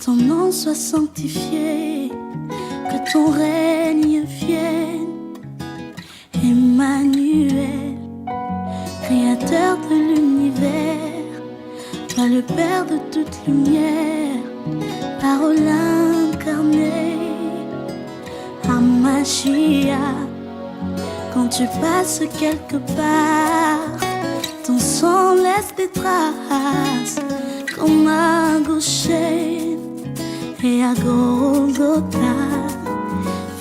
ton nom soit sanctifié, que ton règne vienne. Emmanuel, créateur de l'univers, toi le Père de toute lumière, parole incarnée. Hamashia, quand tu passes quelque part, ton sang laisse des traces, comme à Goshen et à Golgotha.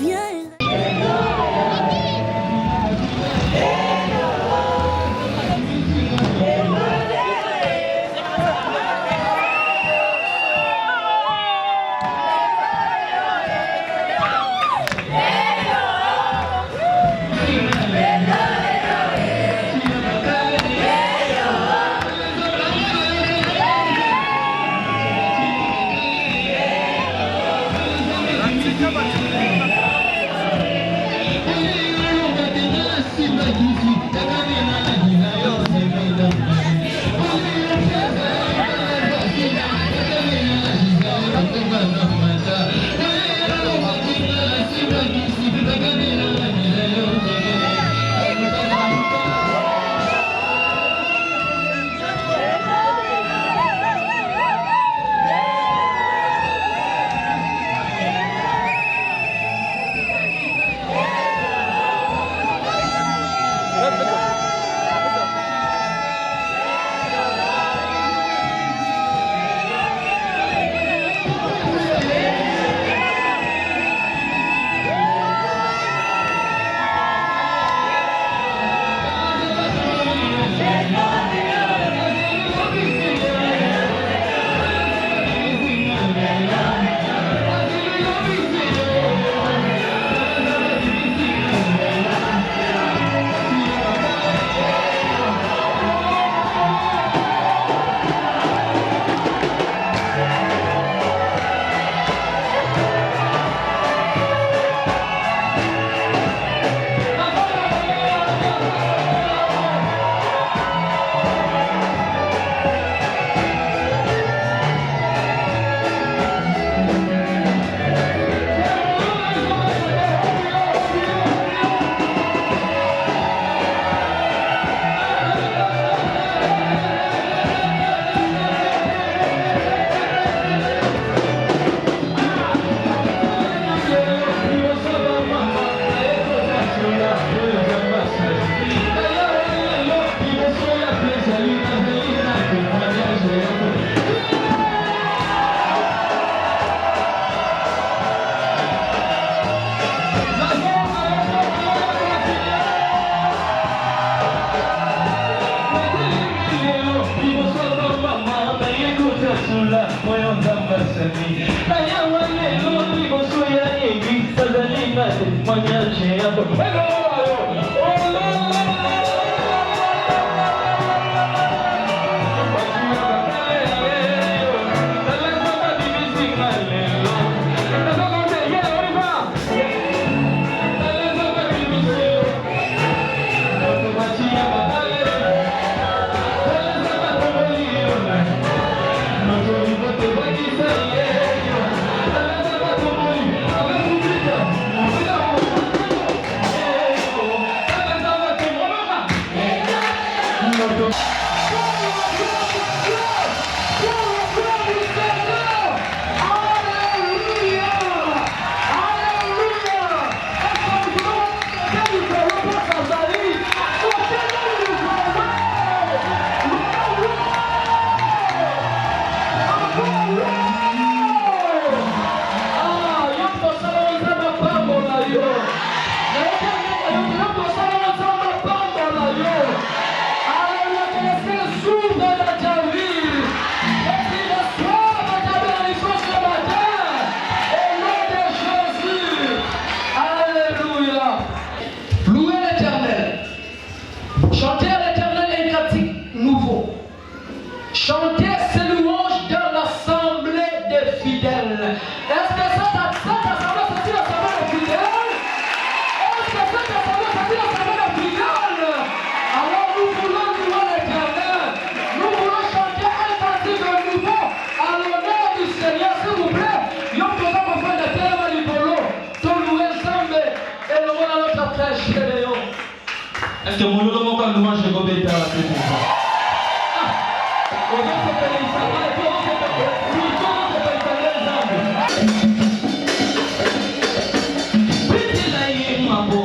Viens. Est-ce que mon lolo mon camp louange je peux péter à la tête? On va se faire les salades, on va se faire les salades. Petit là, il est ma beau.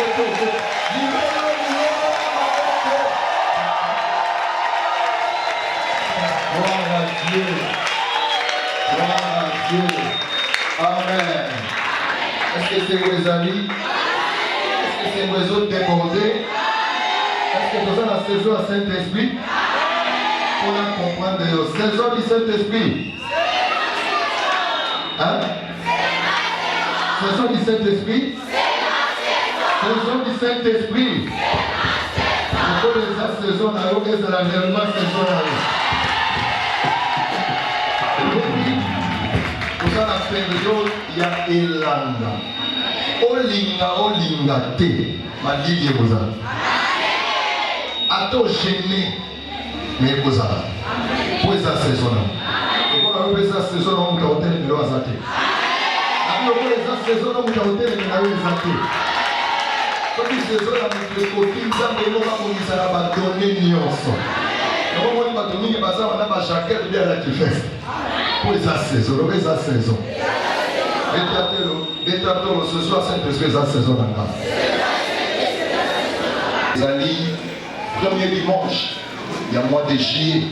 Gloire à Dieu. Gloire à Dieu. Amen. Est-ce que c'est vos amis? Est-ce que c'est vos autres débordés? Est-ce que vous avez la saison à Saint-Esprit? Pour la comprendre, saison du Saint-Esprit. Hein? Saison du Saint-Esprit? Saison du Saint-Esprit. Il faut les saisons à l'eau, c'est la réellement saison à l'eau. Pour ça, la période, il y a Elanda. Olinga, te. Ma ligue, vous avez. Ato gêné. Mais vous avez. Pour ça, saison là. Pour ça, saison là, on peut hôtel, mais l'eau a zaté. Pour ça, saison là, on peut hôtel, mais l'eau a zaté. Quand il se fait la côté, ça me demande comment il s'est abandonné nyonso. Et on va donner une base à la jaquette bien la tu fais. Pour les saison, les saison. Bétatelo, ce soir, Saint-Esprit, la saison dans la. Les amis, premier dimanche, il y a mois de juillet.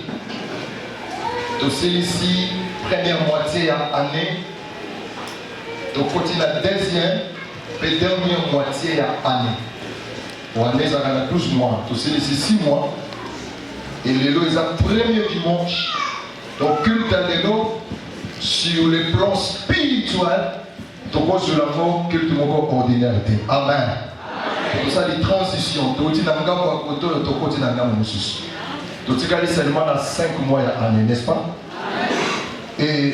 Donc celui-ci, première moitié à année. Donc continue la deuxième. La dernière moitié à l'année. L'année, ça a 12 mois. Donc, c'est 6 mois. Et le lot est le premier dimanche. Donc, culte à l'élo sur le plan spirituel. Donc, sur la mort, culte ordinaire. Amen. C'est pour ça, les transitions. Donc, tu n'as pas de côté, tu n'as pas de donc, tu as seulement 5 mois à l'année, n'est-ce pas? Et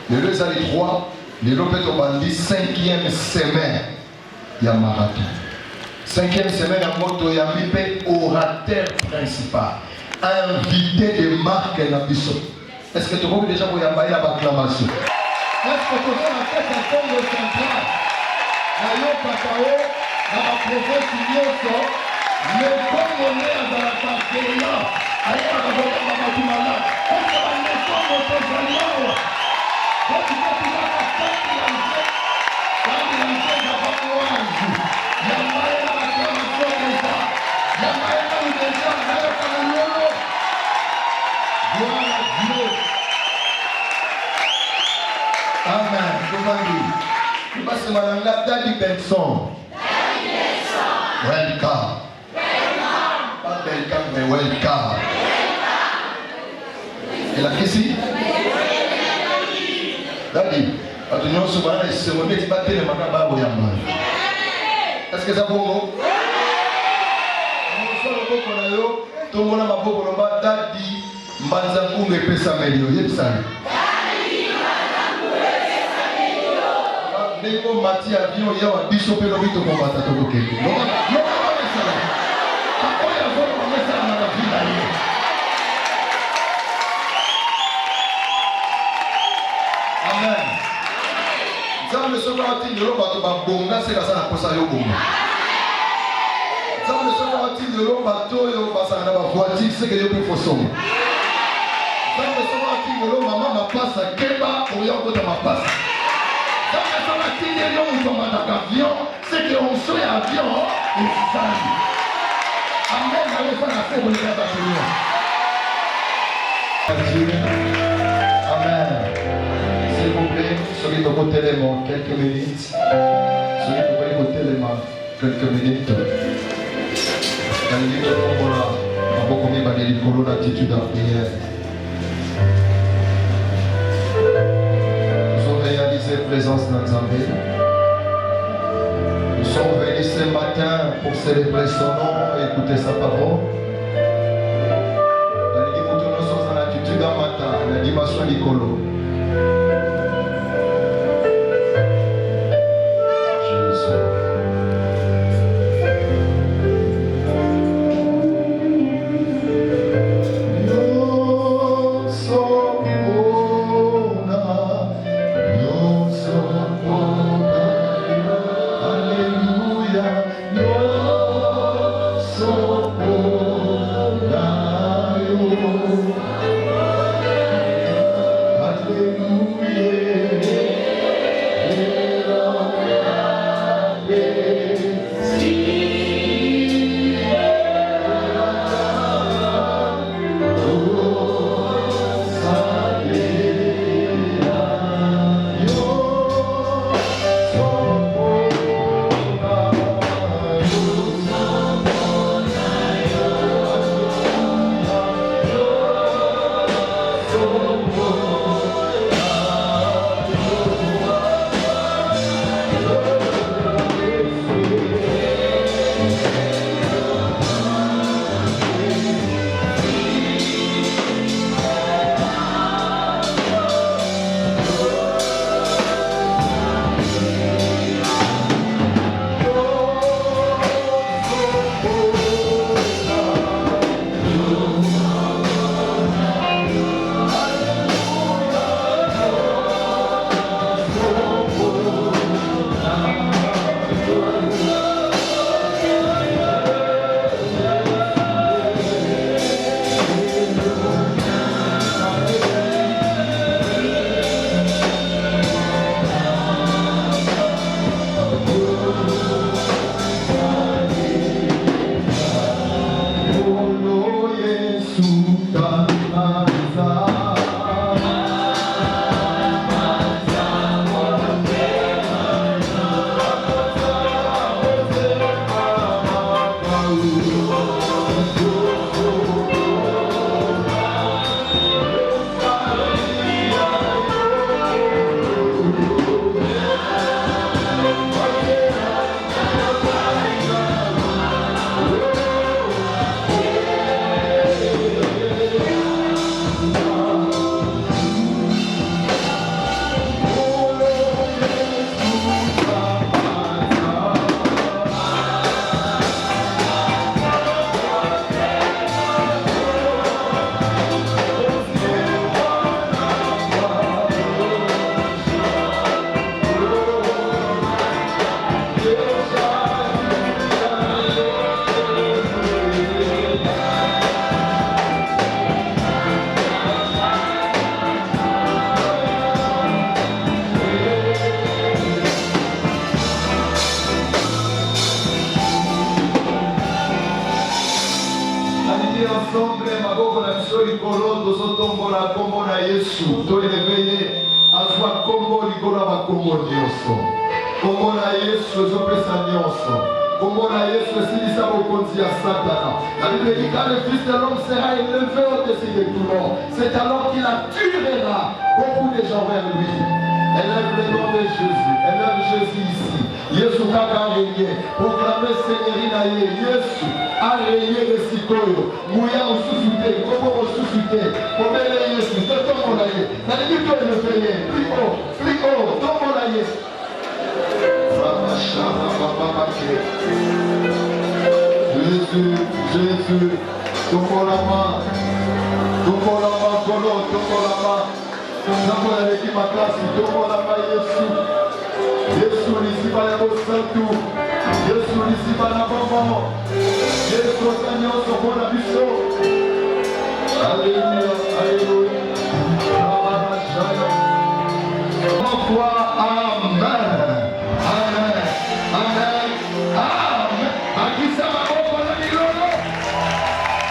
le lot est les 3. Le lot est au 5e semaine. Il y a marathon. 5e semaine à moto, il y a orateur principal. Invité de marque et la biso. Est-ce que tu vois déjà pour y avoir l'acclamation? Est-ce que tu vois la tête à Congo central? Dans le Patao, dans la province Nyoso, le Congolais à la partie là. Allez, on va voir la Matumala. Est-ce que la maison de Tozaliao? Est-ce que tu vas la tête de la Amen. Parce que madame Daddy Benson. Welcome. Pas welcome, mais welcome. Et la question? Daddy. Est-ce que ça vaut bon? Tout le monde a Daddy Manzangu me pesa melio. Neko mati avion ya wa biso pe lobi to kombata to kokeki. Amen. Zambe soka ati ndelo bato babonga se la sana kosa yo bonga. Zambe soka ati ndelo bato yo basana ba voiture se que yo pe fosomo. Zambe soka ati ndelo mama mapasa keba oya kota mapasa. Zambe soka ati ndelo mutomanda avion se que on soit avion et ça. Amen. Allez faire la fête de la bataille. Amen. S'il vous plaît, celui de côté les mots, quelques minutes. Celui de côté les mains, quelques minutes. Dans le livre de Congola, on va beaucoup mieux baguer l'icône d'attitude en prière. Nous sommes réalisés présence dans Zambie. Nous sommes venus ce matin pour célébrer son nom et écouter sa parole. Dans le livre de nous sommes en attitude en matin, la dimension d'icône. ensemble, Magoko na biso likolo, tozotombola kombo na Yesu. Toeleveye, azwa kombo likolo ya bakombo nyonso. Kombo na Yesu ezopesa nyonso. Kombo na Yesu esilisa bokonzi ya Satana. La Bible dit quand le Fils de l'homme sera élevé au-dessus de tout le monde, c'est alors qu'il attirera beaucoup de gens vers lui. Élève le nom de Jésus, élève Jésus ici. Yesu kaka régné, proclamer Seigneurie na ye. Yesu a régné de sikoyo. Mouya osusute, kobo osusute. Komele Yesu, te tombo na ye. Na libi to élevé ye. Plus haut, tombo na ye. Jésus, Jésus, tombo la main. Tombo la main, kolo, tombo la main. Tombo la leki makasi, tombo la main Yesu. Yesu lisiba ya bosantu. Yesu lisiba na bomo. Yesu osanyoso mpona biso. Alléluia, alléluia. Amen. Amen. Amen. Amen. Akisa maboko na milolo.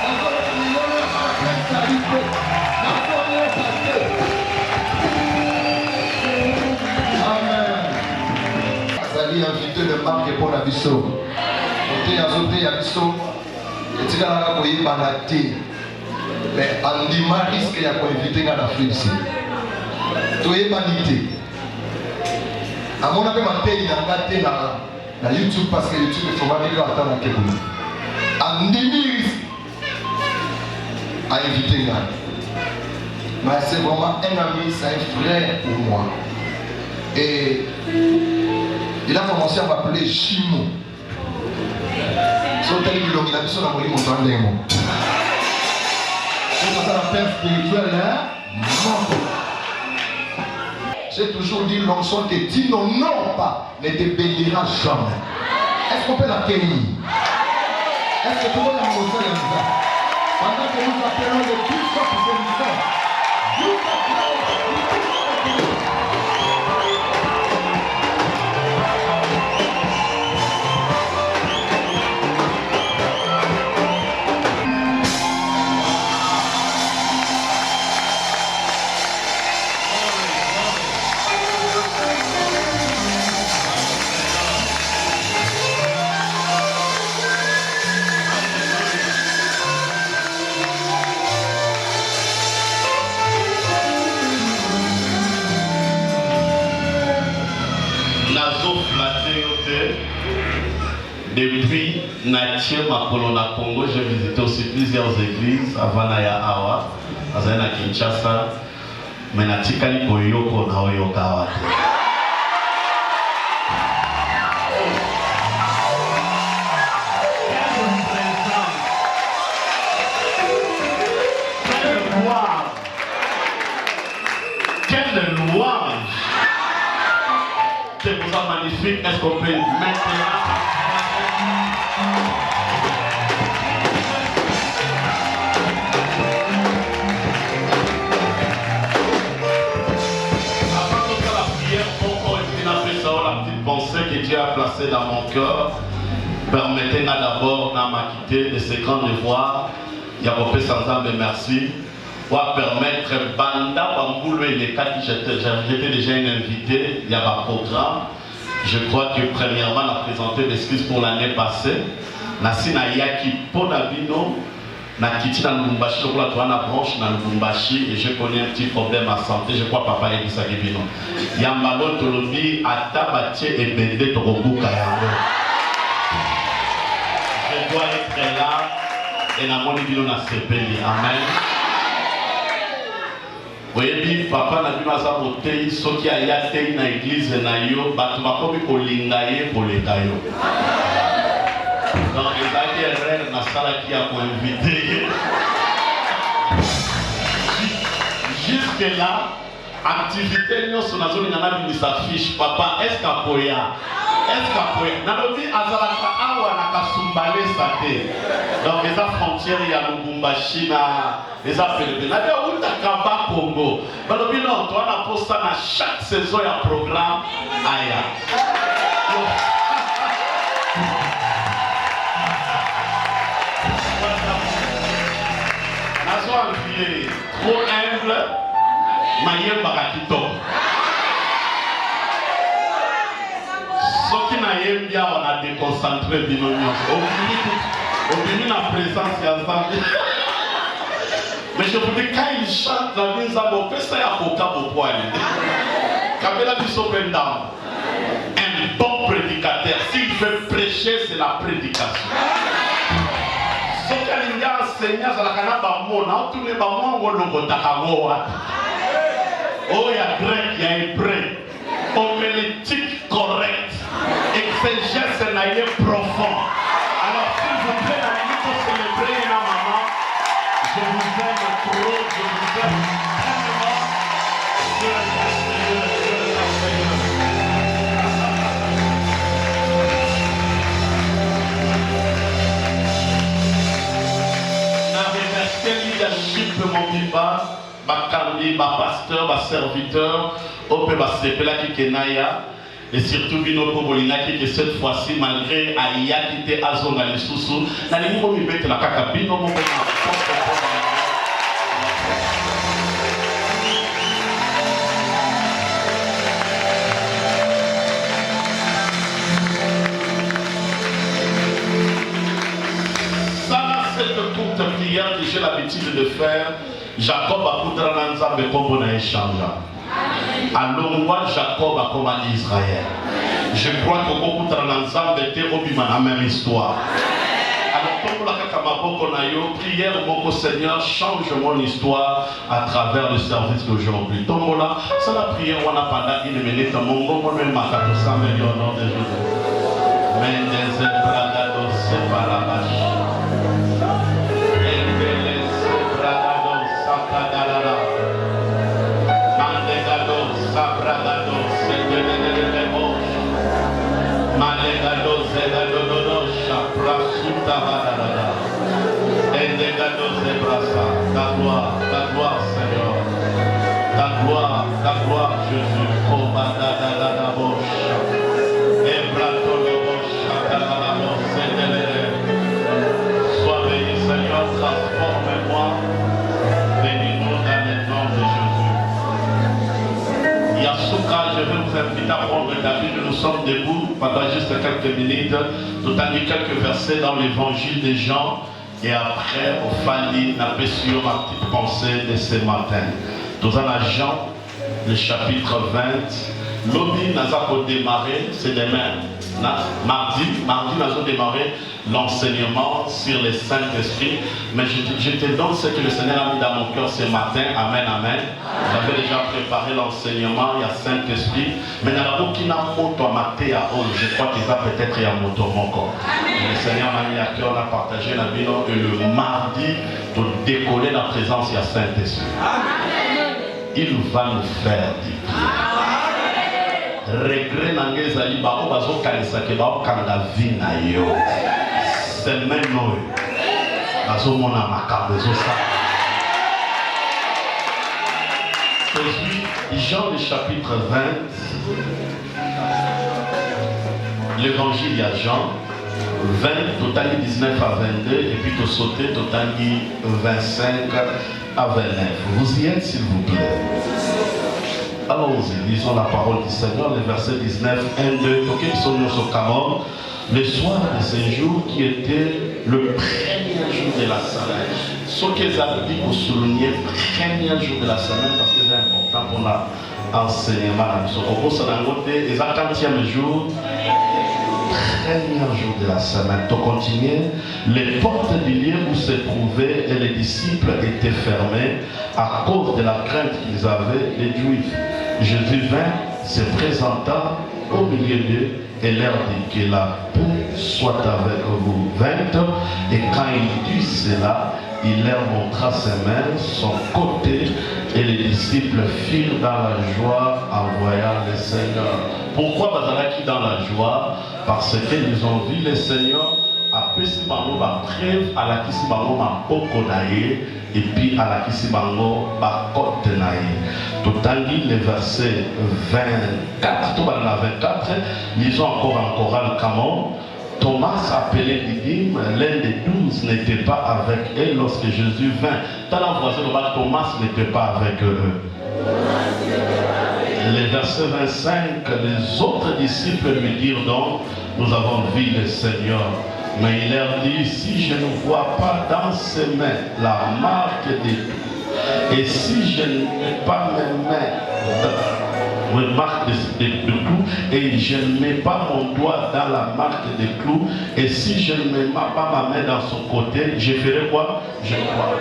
Nakolo na milolo ya marakesa lipe. Nakolo ya pate. Azali invité de marque pour la biso. Côté azote ya biso. Etika naka koyeba na te. Mais andima risque ya koinviter nga na Afrique. Toyebani te. Amona pe mateli na nga te na YouTube parce que YouTube est formé quand attend na kebulu. Andimi risque à inviter nga. Mais c'est vraiment un ami, c'est un frère pour moi. Et il a commencé à m'appeler Chimo. So tel que l'on a besoin d'envoyer mon temps d'émo. C'est ça la père spirituelle, hein? Non. J'ai toujours dit l'onction te dit non, non pas, ne te bénira jamais. Est-ce qu'on peut l'accueillir? Est-ce que tout le monde a montré le message? Pendant que nous appelons le bishop de message, nous appelons. Depuis Natie Makolo na Congo, j'ai visité aussi plusieurs églises avant Naya Awa, Azana Kinshasa, mais Natikali Koyoko na Oyokawa. Quelle louange! C'est pour ça magnifique, est-ce qu'on peut maintenant? Que Dieu a placé dans mon cœur, permettez-moi d'abord de m'acquitter de ce grand devoir. Il y a beaucoup sans âme de merci. Pour permettre Banda Bamboulou et les cas qui j'étais déjà un invité, il y a un programme. Je crois que premièrement, on a présenté l'excuse pour l'année passée. Nasina Yaki Ponabino, Nakiti dans Lubumbashi, on a la branche dans Lubumbashi et je connais un petit problème à santé. Je crois papa est ça qui vient. Yambalo Tolobi, Atabache et Bende Torobuka. Je dois être là et na moni bino na sepeli. Amen. Voyez, papa n'a vu ma saboté, ce qui a été dans l'église na yo, batu bakomi kolingaye pour les tayo. Donc, les acquéreurs na sala qui a invité. Jusque là, activité nous sur la zone qui s'affiche. Papa, est-ce qu'apoya? Est-ce qu'apoya? Nalobi azalaka awa na kasumbale sate. Donc les frontières il y a Lubumbashi na les Philippines. Na dia uta kamba Congo. Balobi non, toi na posta na chaque saison il y a programme aya. janvier, trop humble, Maïe Barakito. Ce qui n'a bien, on a déconcentré Binonion. Au début, la présence, il y a ça. Mais je vous dis, quand il chante dans les amours, ça y a beaucoup de poids. Kabela Bissopendam, un bon prédicateur, s'il veut prêcher, c'est la prédication. Ce qu'il y a enseigné, c'est la canapa mona, tous les bamons ont le gotakagoa. Oh, il y a grec, il y a hébreu, homilétique correct, exégèse naïe profond. Alors, s'il vous plaît, la minute pour célébrer la maman, je vous aime trop, je vous aime tellement. Leadership mon biba, bakandi, pasteur, serviteur, ope basepela ki kenaya, et surtout bino kobolina ki cette fois-ci malgré aya qui était azonga les sous na lingi mo mibete la kaka bino mo ko que j'ai l'habitude de faire, Jacob a coupé dans Nzambe comme on a échangé. Alors moi, Jacob a comme Israël. Je crois que beaucoup de Nzambe étaient au la même histoire. Alors comme la Kakamaboko Nayo, prière mon Seigneur, change mon histoire à travers le service d'aujourd'hui. Donc là, c'est la prière on a pendant une minute, mon bon même à 400 millions au nom de Jésus. Mais des ébragados, c'est pas la vache. Ta gloire Seigneur, ta gloire Jésus, sois béni Seigneur, transforme-moi, bénis-nous dans le nom de Jésus. Yasuka, je vais vous inviter à prendre ta Bible, nous sommes debout pendant juste quelques minutes, tout en dit quelques versets dans l'évangile de Jean. Et après, au Fali, n'a pas sur ma petite pensée de ce matin. Nous en Jean, le chapitre 20. L'Obi n'a pas démarré, c'est demain. Mardi, nous avons démarré l'enseignement sur le Saint-Esprit. Mais je te donne ce que le Seigneur a mis dans mon cœur ce matin. Amen, amen. J'avais déjà préparé l'enseignement, il y a Saint-Esprit. Mais dans la boucle qui n'a pas maté à haut, je crois qu'il va peut-être y avoir mon corps. Le Seigneur m'a mis à cœur, on a partagé la Bible et le mardi, de décoller la présence, il y a Saint-Esprit. Il va nous faire du bien. Regret n'angezali bao bazo kanisa ke bao kanga vie na yo. C'est maintenant. Bazo mona makambo zo ça. Jean le chapitre 20. L'évangile il y a Jean 20 total 19 à 22 et puis tu sauter total 25 à 29. Vous y êtes s'il vous plaît. Allons-y, lisons la parole du Seigneur, le verset 19, 1, 2, le soir de ce jour qui était le premier jour de la semaine. Ce qu'ils avaient dit pour souligner le premier jour de la semaine, parce que c'est important pour l'enseignement. Et le 40e jour, premier jour de la semaine. Pour continuer, les portes du lieu où se trouvaient et les disciples étaient fermées à cause de la crainte qu'ils avaient les Juifs. Jésus vint, se présenta au milieu d'eux et leur dit que la paix soit avec vous. 20. Et quand il dit cela, il leur montra ses mains, son côté, et les disciples firent dans la joie en voyant le Seigneur. Pourquoi Bazalaki dans la joie? Parce qu'ils ont vu le Seigneur à Pesibango ba preuve à la Kisibango ma Pokonaye et puis à la Kisibango ba Kotenaye. Tout en dit le verset 24, tout dans la 24, lisons encore en chorale Camon. Thomas, appelé Didyme, l'un des 12, n'était pas avec eux lorsque Jésus vint. Dans la voisine, Thomas n'était pas avec eux. Le verset 25, les autres disciples lui dirent donc, nous avons vu le Seigneur. Mais il leur dit, si je ne vois pas dans ses mains la marque des clous, et si je ne mets pas mes mains dans marque des clous, et je ne mets pas mon doigt dans la marque des clous, et si je ne mets pas ma main dans son côté, je ferai quoi? Je crois.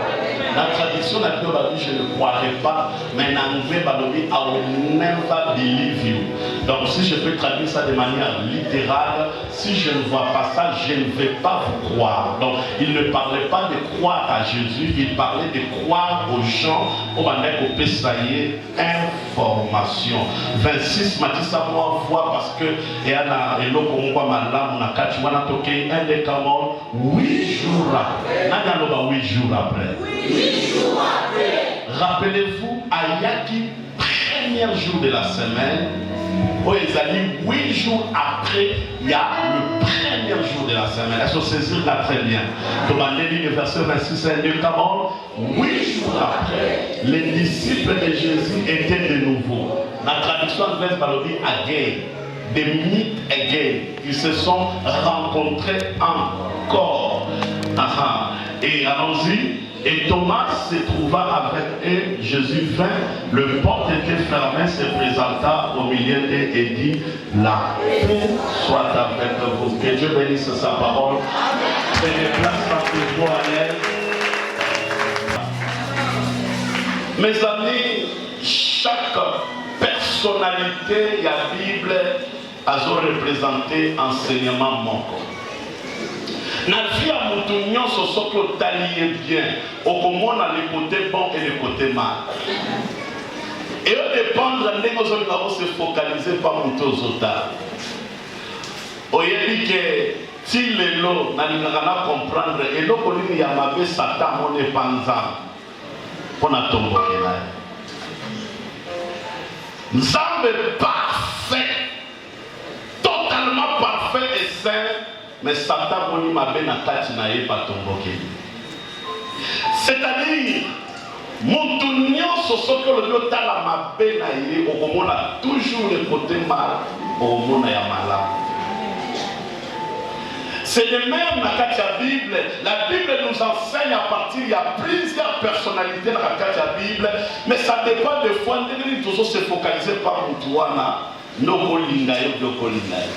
La tradition n'a pas dit je ne croirai pas, mais en anglais, I will never believe you. Donc, si je peux traduire ça de manière littérale, si je ne vois pas ça, je ne vais pas vous croire. Donc, il ne parlait pas de croire à Jésus, il parlait de croire aux gens au manière qu'on peut sailler information. 26, Mathis, ça moi voir parce que et là, et là, comme quoi ma lame, on a quatre, on a toqué un des camons 8 jours après. N'a 8 jours après. Rappelez-vous, à Yaki, premier jour de la semaine, où ils allaient 8 jours après, il y a le premier jour de la semaine. Est-ce que c'est saisir là très bien? Demandez le verset 26 et 2, comment 8 jours après, les disciples de Jésus étaient de nouveau. La traduction anglaise va le dire again. They meet again. Ils se sont rencontrés encore. Et allons-y. Et Thomas se trouva avec eux. Jésus vint, le porte était fermé, se présenta au milieu d'eux et dit, la paix soit avec vous. Que Dieu bénisse sa parole. Prenez place pour vous à l'aise. Mes amis, chaque personnalité, la Bible a représenté enseignement moko. Na vie à Moutounion, ce sont que t'alliez bien. Au comment on a le côté bon et le côté mal. Et au dépendre, nous allons se focaliser par Moutozota. Au yéli que si le lot n'a pas comprendre, et l'eau qu'on y a mavé Satan, on est panzan. On a tombé là. Nous sommes parfaits, totalement parfaits et saints. Mais Satan moni mabe na kati na ye patomboke. C'est-à-dire, mutu nyonso soki olobi otala mabe na ye okomona toujours le côté mal okomona ya malamu. C'est le même dans la Bible. La Bible nous enseigne à partir, il y a plusieurs personnalités dans la Bible, mais ça dépend des fois, nous devons se focaliser par Moutouana, Noko Lingayo, Noko Lingayo.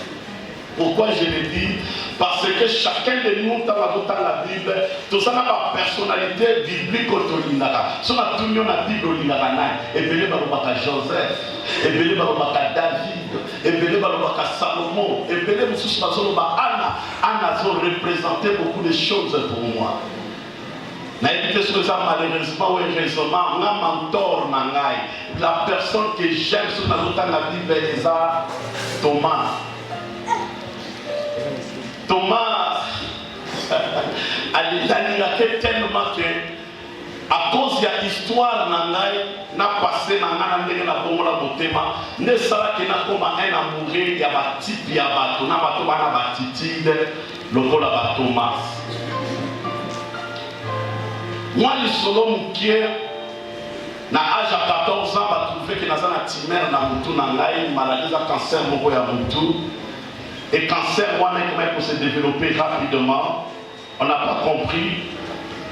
Pourquoi je le dis? Parce que chacun de nous, dans la Bible, tout ça n'a pas personnalité biblique au Linara. Si on a tout mis dans la Bible au Linara, et bien il Joseph, et bien il David, et bien il Salomon, et bien il Anna. Anna a représenté beaucoup de choses pour moi. Malheureusement ou heureusement, on a mentor nangai. La personne que j'aime sur la Bible, c'est Thomas. Thomas a tellement que à cause de l'histoire n'a passé dans la bombe la botema ne sera que n'a comme un amoureux il y a un type il y a bateau n'a bateau n'a batitide le col à Thomas. Moi le solo mukier na âge à 14 ans va trouver que dans un timère na mutu nangai maladie de cancer moko ya mutu. Et cancer, comment il peut se développer rapidement, on n'a pas compris.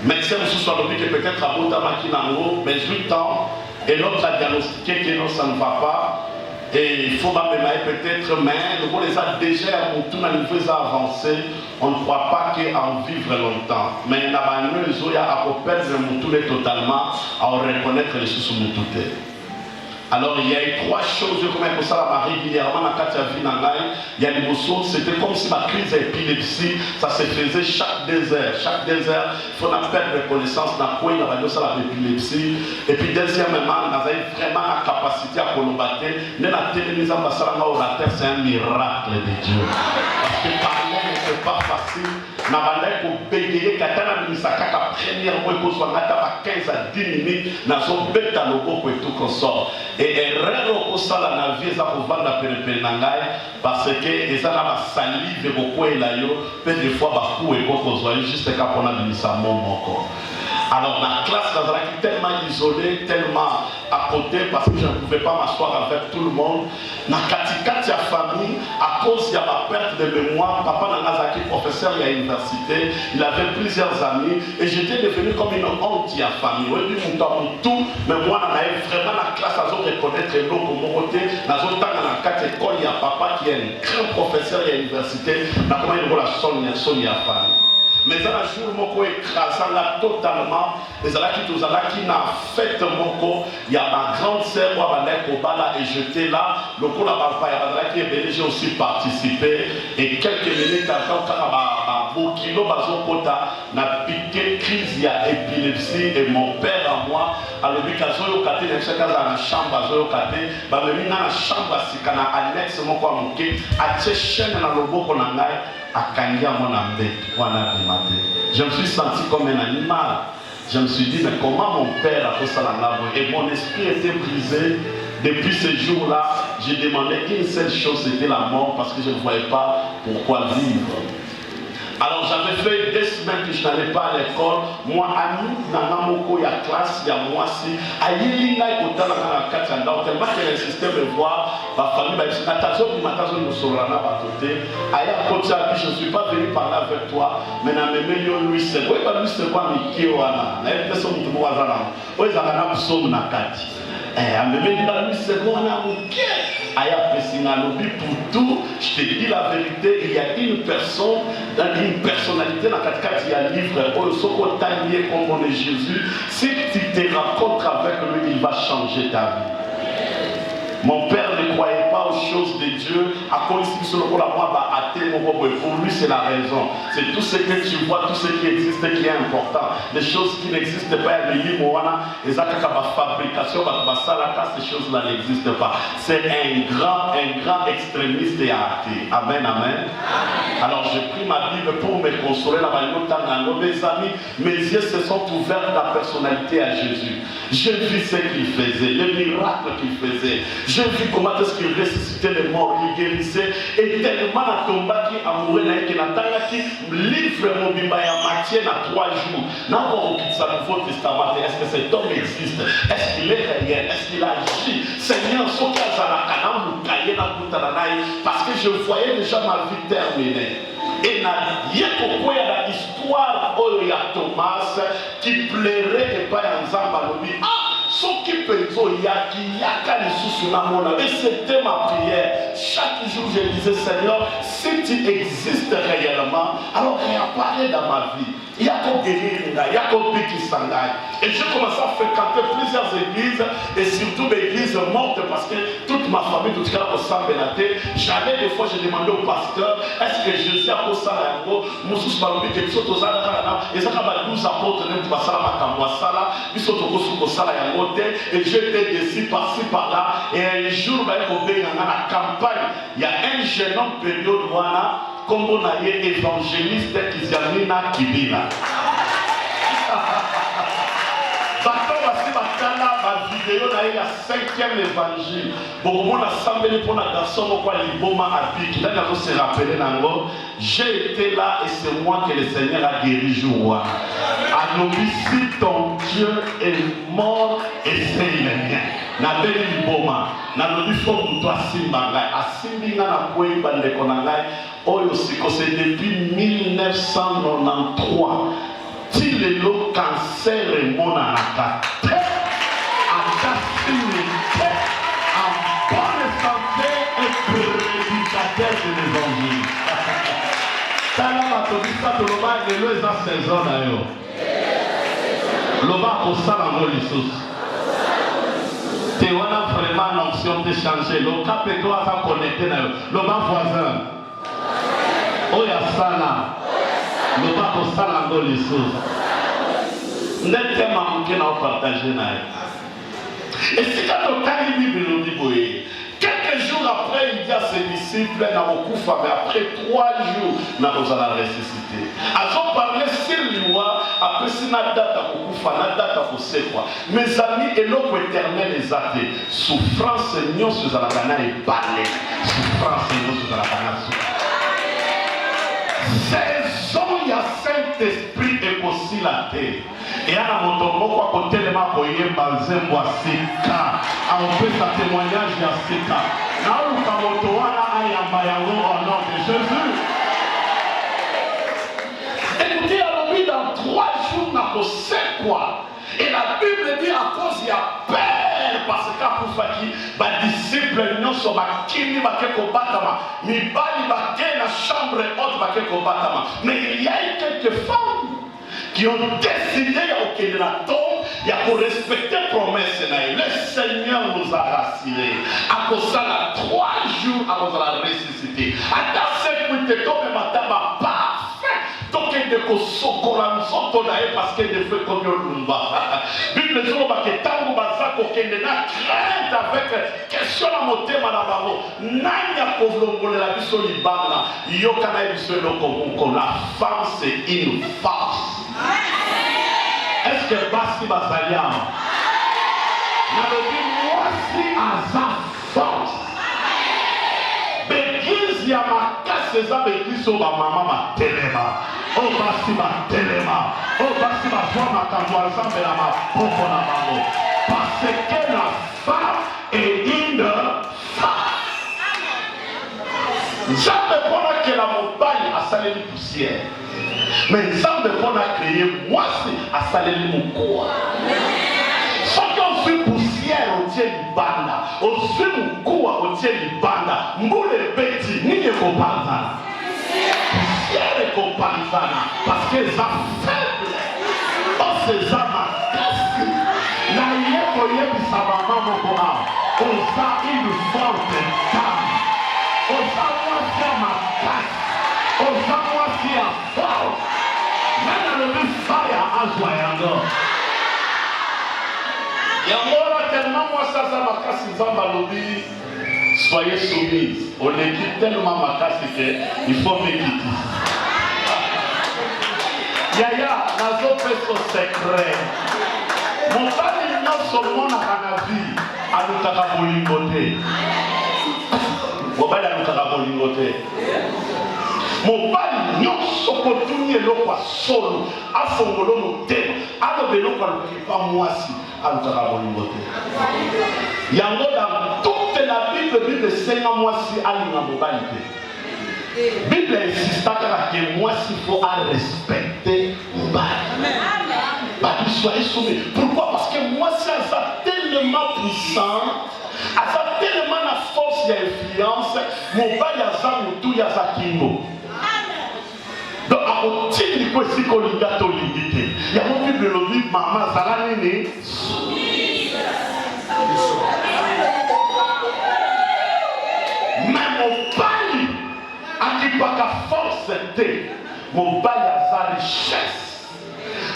Médecin nous soit dit que peut-être à Boutama qui n'a mais 8 ans, et l'autre a diagnostiqué que non, ça ne va pas. Et il faut même peut-être, mais on les a déjà à tout niveau avancé, on ne croit pas qu'en vivre longtemps. Mais il y a à perdre Moutoulé totalement, à reconnaître les sous-Moutouté. Alors il y a eu 3 choses comme ça régulièrement dans la vie. Il y a des morceaux, c'était comme si ma crise d'épilepsie, ça se faisait chaque 2 heures. Chaque 2 heures, il faut perdre de connaissance dans quoi il y a l'épilepsie. Et puis deuxièmement, on avait vraiment la capacité à combattre. La télévision c'est un miracle de Dieu. Parce que parler n'est pas facile, na bandai ko bégayer katana misaka ka première mois ko soit ngata 15 à 10 minutes na zo beta loboko et tout consort et erreur ko sala na vie za ko vanda pene na ngai parce que eza na ba salive beaucoup ela yo pe des fois ba ku e ko zo juste ka pona bimisa moko. Alors la classe est tellement isolée, tellement à côté parce que je ne pouvais pas m'asseoir avec tout le monde. Na katikati ya famille, à cause de ma perte de mémoire, papa Nanazaki, professeur à l'université, il avait plusieurs amis et j'étais devenu comme une honte à la famille. Oui, tout, mais moi, j'avais vraiment la classe à reconnaître l'eau comme mon côté. Dans une école, il y a papa qui est un grand professeur à l'université. Dans comment il la sonne à la famille. Mais dans un jour, moko écrasant là totalement, les alaki tous alaki n'a fait moko, il y a ma grande sœur ou Abandai Kobala et j'étais là, le coup là papa et Abandai j'ai aussi participé et quelques minutes après quand Bokilo Bazokota n'a piqué crise il y a épilepsie et mon père à moi à l'obligation yo kate dans chaque dans la chambre yo kate ba me na chambre sikana annexe moko amuke a chaîne na loboko na ngai akangia mona mbeki wana bimate. Je me suis senti comme un animal. Je me suis dit mais comment mon père a fait ça là et mon esprit était brisé. Depuis ce jour-là, j'ai demandé une seule chose, c'était la mort parce que je ne voyais pas pourquoi vivre. Alors j'avais fait 2 semaines que je n'allais pas à l'école. Moi, ami, Nanamoko, il y a classe, il y a moi aussi. Aïe, là, il y a tellement qu'elle insistait à me voir. Ma famille m'a dit, attention, je ne suis pas venu parler avec toi. Mais je suis venu Louis c'est quoi Louis c'est quoi Miki Wana na elle personne qui m'a zana. Oui, ça va nous sommes na kati. Louis c'est quoi na Miki. Aya pesina lobi pour tout. Je te dis la vérité, il y a une personne, une personnalité dans katikati ya livre. Au soko taillé comme on est Jésus. Si tu te rencontres avec lui, il va changer ta vie. Mon père ne croyait pas aux choses de Dieu. À cause de pour lui, c'est la raison. C'est tout ce que tu vois, tout ce qui existe qui est important. Les choses qui n'existent pas, les fabrication, ces choses-là n'existent pas. C'est un grand extrémiste et athée. Amen, amen. Alors j'ai pris ma Bible pour me consoler. Mes amis, mes yeux se sont ouverts à la personnalité à Jésus. J'ai vu ce qu'il faisait, les miracles qu'il faisait. J'ai vu comment est-ce qu'il ressuscitait les morts, il guérissait. Et tellement la tomba qui amoureux qui livre mon bimba ya Matthieu à 3 jours. N'importe qui ça le Nouveau Testament. Est-ce que cet homme existe? Est-ce qu'il est réel? Est-ce qu'il agit? Seigneur, parce que je voyais déjà ma vie terminée. Et il y a l'histoire où il y a Thomas qui plairait et pas en Zambalobi. Ce qui peut et c'était ma prière. Chaque jour je disais Seigneur, si tu existes réellement, alors réapparaît dans ma vie. Il y a qu'au guérir, il y a qu'au piquer sangai. Et j'ai commencé à fréquenter plusieurs églises et surtout des églises mortes parce que toute ma famille, tout ce qu'elle a au sang bénaté, j'allais des fois, j'ai demandé au pasteur, est-ce que Jésus a au sang à yango, Moussous Malobi, qui sont aux arabes, et ça a 12 apôtres, même pas ça, ils sont au sang à yango, et j'étais déçu par-ci par-là, et un jour, dans la campagne, il y a un jeune homme période voilà, comme on a eu évangéliste qui s'est amené à Kibina. La vidéo là, il y a 5e évangile. Bon, on a semblé pour la garçon quoi liboma à pique. Là, on se rappelé nango. J'ai été là et c'est moi que le Seigneur a guéri jour. Anobi, si ton Dieu est mort et c'est le mien. Na beli liboma. Na nobi faut pour toi simbangai. A simbinga na kwe bande konangai. Oyo siko c'est depuis 1993. Si le cancer est mon anaka. En bonne santé et prédicateur de l'évangile. Salamatobisa to loba lelo eza saison na yo. Loba kosala ngo lisusu. Te wana vraiment na option de changer. Loka pe to asa connecté na yo. Loba voisin. Oya sala. Loba kosala ngo lisusu. Ndete mamuke na partager na yo. Et c'est quand on a lu le Bible, quelques jours après, il dit dit à ses disciples, mais après 3 jours, nous allons ressusciter. Ils ont parlé sur l'Iwa, après si nous avons date à Kokufa, nous avons date à Kosekwa. Mes amis, et l'eau éternelle est athée. Souffrance, nous sommes à la Ghana et balai. Souffrance, nous sommes à la Ghana. Saison, il y a Saint-Esprit et aussi la terre. Et à la motomoko à côté de ma koye balzembo à seka. On peut sa témoignage à seka. Now kamotoana ayamba yango au nom de Jésus. Écoutez, alors oui, dans 3 jours, n'a pas c'est quoi. Et la Bible dit à cause il y a peur parce qu'à Koufaki, les disciples non sont bakini bakeko batama, mi bali baké la chambre haute bakeko batama. Mais il y a eu quelques femmes qui ont décidé de la tombe, pour respecter la promesse. Le Seigneur nous a rassurés. À cause de la 3 jours, à cause de la ressuscité. À ta sécurité, comme madame parfait. Donc, il y a des sokola, nous sommes parce qu'il y a des feux comme Yolumba. Bible dit que tango bazako kende na crainte avec question à monter madame Babo. Nanya kovlongole la biso libana. Yokana biso lokomoko. La femme c'est une force. Est-ce que Basti Basalia n'avait dit moi si à sa force? L'église y a ma casse, ça l'église sur ma maman ma téléma. Oh Basti ma téléma. Oh Basti ma foi ma candoire, ça me la ma propre la maman. Parce que la femme est une femme. Jamais pendant que la montagne a salé de poussière. Mais ça me qu'on a créé, moi c'est à saler mon corps. Ceux qui ont fait poussière au tient du banda, au fait mon corps au tient du banda, moule petit, ni ne comparana. Poussière et comparana, parce que ça faible. Oh c'est ça ma casse. La yéko yébi sa maman mon corps. On a une forte dame. On a moi c'est ma casse. On a moi c'est à force. Fire as Wayango. Yamora tellement moi ça ma casse Zamba lobby. Soyez soumis. On les quitte tellement ma casse que il faut me quitter. Yaya, nazo fait son secret. Mon père il n'a seulement à la vie à nous carabolingoter. Mon père à nous carabolingoter. Mon père nyonso kotunye lokwa solo afongolo motema alobe lokwa lokipa mwasi alutaka bolingo te yango dans toute la Bible senga mwasi alinga mobali te Bible insistaka que mwasi faut respecter mobali bah soyez soumis. Pourquoi? Parce que mwasi a tellement puissant a tellement la force et l'influence mobali aza mutu ya zakingo. Donc, à côté de quoi c'est qu'on a limité. Il y a mon Bible le dit, maman, ça l'a né. Mais mon bail, à qui pas qu'à force était, mon bail a sa richesse,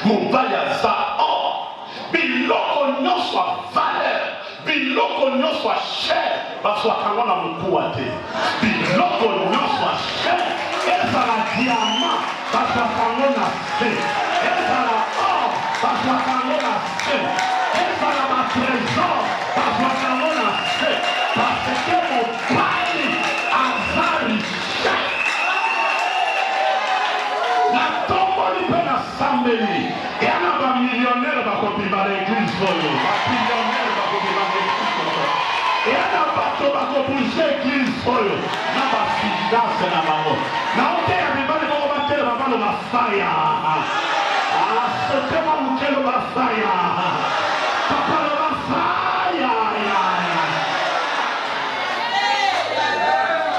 mon bail a sa or, biloko non soit valeur, biloko non soit cher, parce que quand on a beaucoup à terre, biloko non soit cher. Et ça la diamant, parce que quand on a fait. Et ça la or, parce que quand on a fait. Et ça la trésor, parce que quand on a fait. Parce que mon pari a sa richesse. La tombe du père a Sambeli. Et on a un millionnaire qui va copier l'église. Un millionnaire qui va copier l'église. Et on a un bateau qui va copier l'église. On a une finance dans la main. Now there, everybody go over there about the fire. So come on, tell about fire. Papa, about fire.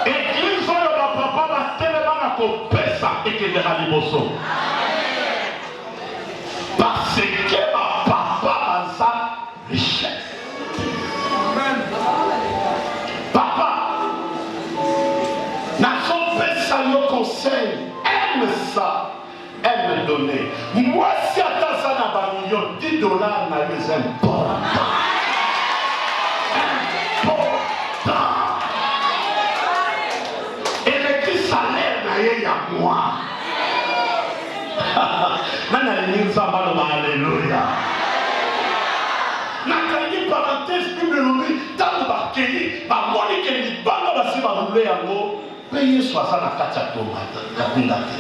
Église, papa, va tellement à copesa et que de raliboso. Parce que ma papa a sa richesse. Papa. Le conseil, aime ça, aime donner. Moi, si à ta ça n'a pas million, $10 n'a les important. Important. Alléluia. Nakangi parenthèse Bible lobi tango bakeli ba moni ke libanga basi ba roule yango payer 60 na kati ya tomate la kundate.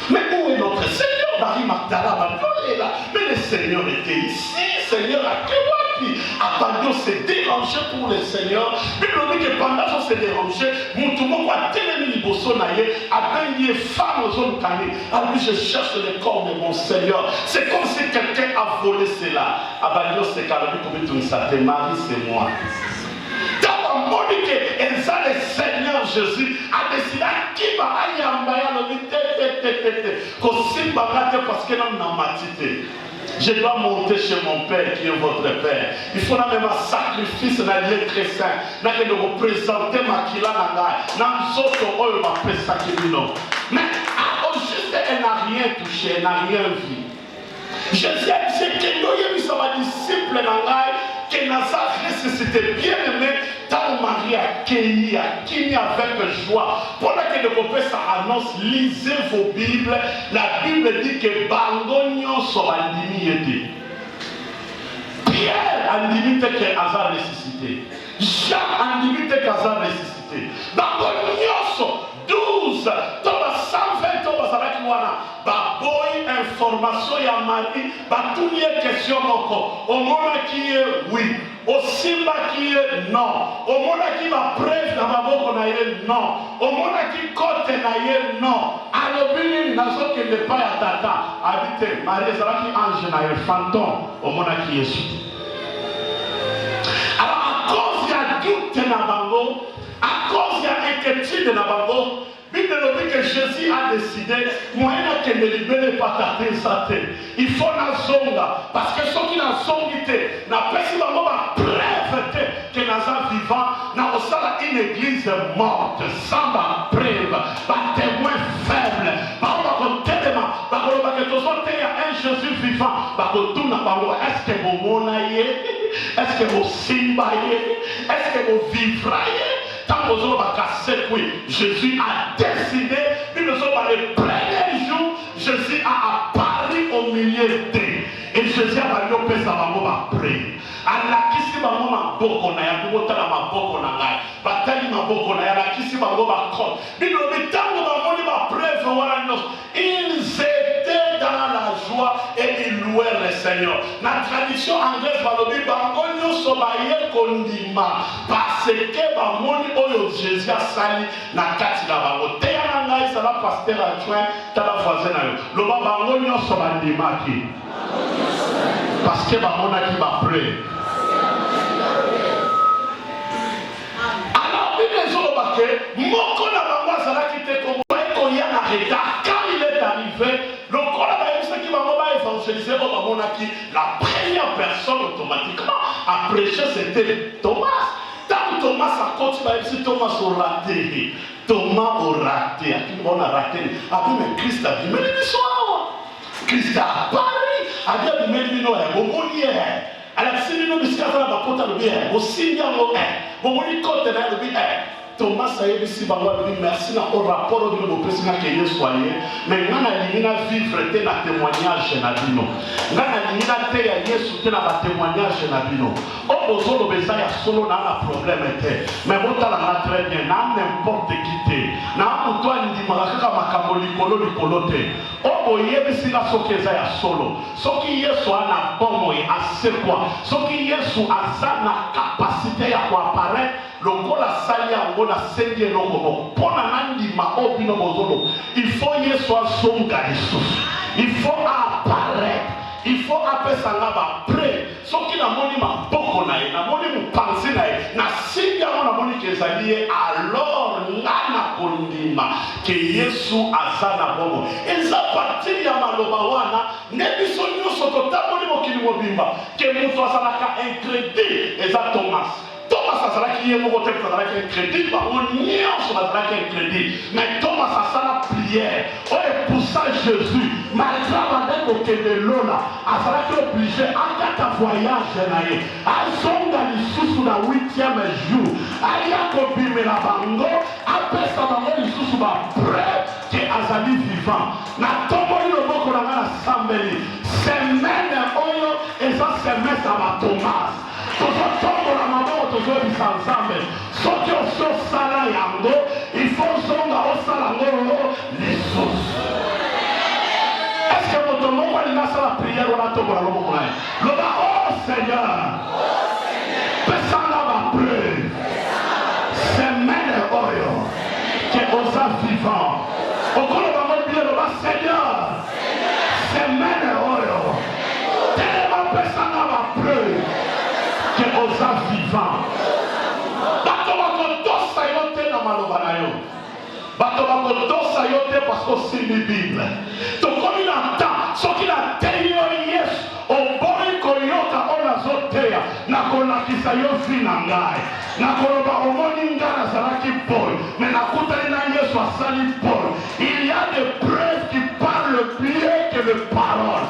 Mais où est notre Seigneur? Marie Magdala est là. Mais le Seigneur était ici. Seigneur a Kewapi. Abadio s'est dérangé pour le Seigneur. Puis il dit que pendant qu'on s'est dérangé, Moutoumou a télé Liboso Naye, a gagné femme aux hommes canés. Alors je cherche le corps de mon Seigneur. C'est comme si quelqu'un a volé cela. Abadio s'est calmé pour tout ça. Marie, c'est moi. Monique, et ça le Seigneur Jésus a décidé qui va aller en bas le parce que nous n'avons pas matité. Je dois monter chez mon Père qui est votre Père. Il faut même un sacrifice dans les très saint. Nous devons représenter ma kila nanga. Nous autres, on va faire ça qui nous. Mais au juste, elle n'a rien touché, elle n'a rien vu. Je sais que nous sommes disciples nanga. Que Nazareth ressuscité bien aimé dans Marie accueilli avec joie. Pendant que le peuple annonce, lisez vos Bibles. La Bible dit que Bangonio soit andimi. Pierre andimi que Hazard ressuscité. Jean andimi que Hazard ressuscité. Bangonio 12. Thomas 120 Thomas avec moi. Baboy information ya Marie. Batounie question moko. Au moment qui est oui. Au simba qui est non. Au moment qui va preuve na maboko na ye non. Au moment qui côté na ye non. Alobini nazo que ne pas ya tata. Habite Marie ezalaki ange na ye fantôme. Au moment qui est sous. Alors à cause ya doute na bango, à cause ya inquiétude na bango, Bible dit que Jésus a décidé, moyen que ne libérer pas ta tête. Il faut la zonga. Parce que ceux qui n'ont zongité, n'a pas si maman va preuve que Nazar vivant, n'a pas une église morte, sans ma preuve, pas témoin faible, pas un télément, pas un Jésus vivant, pas tout n'a pas est-ce que vous monaïez, est-ce que vous simbaillez, est-ce que vous vivraillez? Tant que vous avez cassé, oui, Jésus a décidé, puis nous sommes dans le premier jour, Jésus a apparu au milieu d'eux. Et Jésus a dit au Père, ça va prier. Allah kisi bango maboko na ya bota na maboko na ngai batali maboko na ya la kisi bango ba kon bino bitango bango ni ba preuve wana nyos ils étaient dans la joie et ils louaient le Seigneur. La tradition anglaise balobi bango nyoso ba ye kondima parce que bamoni oyo Jésus a sali na kati na bango te ya ngai ça la pasteur adjoint tala voisin na yo loba bango nyoso ba ndimaki parce que bamona ki ba prier. Moko na bango azalaki te koya na retard. Quand il est arrivé, le kola bayebisa ki bango ba évangéliser o bamonaki la première personne automatiquement à prêcher c'était Thomas. Tant Thomas a continué bayebisi Thomas au raté. Thomas au raté. Aki on a raté. Abi mais Christ a dit mais ni soir. Christ a parlé. Abi mais ni no e bomoni e. Alors si nous nous discutons la porte le bien, aussi bien le bomoni côté là le bien. Thomas a dit si bango lui merci na au rapport de nos président que Dieu soyez mais ngana limina vivre te na témoignage na bino ngana limina te ya Yesu te na ba témoignage na bino o bozolo beza ya solo na na problème te mais botala na très bien na n'importe qui te na muto andima kaka makambo likolo te o boyebisi na sokeza ya solo soki Yesu ana bomo ya asekwa soki Yesu azana capacité ya kuapparaître lokola sali yango na sengi eloko mpona nandima oyo bino bozolo il faut Yesu azonga lisusu il faut apparaître il faut apesanga bapre soki namoni maboko na ye namoni mopanzi na ye nasimbi yango namoni ke ezali ye alors nga na kondima ke Yesu aza na bongo eza partir ya maloba wana nde biso nyonso totamoli mokili mobimba ke moto azalaka incrédule eza Thomas azalaki ye moko te azalaki incrédule bango nyonso bazalaki incrédule mais Thomas asala prière oyo epoussa Jésus malgré bandeko kokende lola azalaki obligé akata voyage na ye azonga lisusu na 8e jour alia kobimela bango apesa bango lisusu baprêtre ke azali vivant na tomboli loboko na nga na sambeli semaine oyo eza semestre ya Thomas. Tozotombola maboko tozobisa Nzambe. Soki osi osala yango, il faut zonga osala yango lisusu. Est-ce que moto moko alingi asala prière wana tombola loboko na ye? Loba oh Seigneur, pesanga bapreuve semaine oyo ke oza vivant. Okoloba ngo bie loba Seigneur, semaine oyo telema pesanga bapreuve que osa vivant. Bato bakotosa yo te na maloba na yo. Bato bakotosa yo te parce que osimbi Bible. Tokomi na temps soki na teyi yo Yesu oboyi koyoka oyo nazoteya nakolakisa yo vi na ngai. Nakoloba omoni ngai nazalaki Paul mais nakutani na Yesu asali Paul. Il y a des preuves qui parlent mieux que les paroles.